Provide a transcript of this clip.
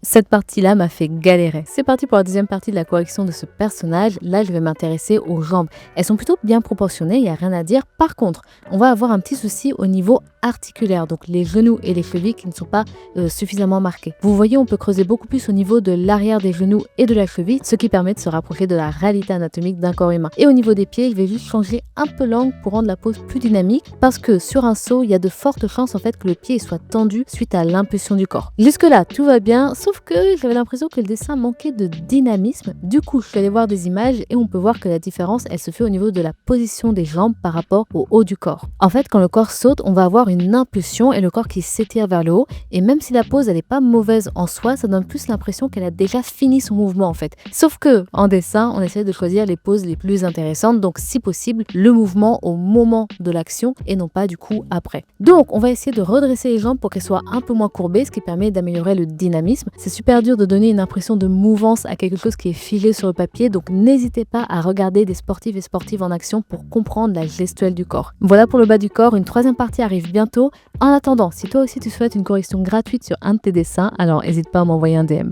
Cette partie-là m'a fait galérer. C'est parti pour la deuxième partie de la correction de ce personnage. Là, je vais m'intéresser aux jambes. Elles sont plutôt bien proportionnées, il n'y a rien à dire. Par contre, on va avoir un petit souci au niveau articulaire, donc les genoux et les chevilles qui ne sont pas suffisamment marqués. Vous voyez, on peut creuser beaucoup plus au niveau de l'arrière des genoux et de la cheville, ce qui permet de se rapprocher de la réalité anatomique d'un corps humain. Et au niveau des pieds, je vais juste changer un peu l'angle pour rendre la pose plus dynamique, parce que sur un saut, il y a de fortes chances en fait que le pied soit tendu suite à l'impulsion du corps. Jusque-là, tout va bien, sauf que j'avais l'impression que le dessin manquait de dynamisme. Du coup, je suis allée voir des images et on peut voir que la différence, elle se fait au niveau de la position des jambes par rapport au haut du corps. En fait, quand le corps saute, on va avoir une impulsion et le corps qui s'étire vers le haut. Et même si la pose, elle n'est pas mauvaise en soi, ça donne plus l'impression qu'elle a déjà fini son mouvement en fait. Sauf que en dessin, on essaie de choisir les poses les plus intéressantes, donc si possible, le mouvement au moment de l'action et non pas du coup après. Donc, on va essayer de redresser les jambes pour qu'elles soient un peu moins courbées, ce qui permet d'améliorer le dynamisme. C'est super dur de donner une impression de mouvance à quelque chose qui est figé sur le papier, donc n'hésitez pas à regarder des sportifs et sportives en action pour comprendre la gestuelle du corps. Voilà pour le bas du corps, une troisième partie arrive bientôt. En attendant, si toi aussi tu souhaites une correction gratuite sur un de tes dessins, alors n'hésite pas à m'envoyer un DM.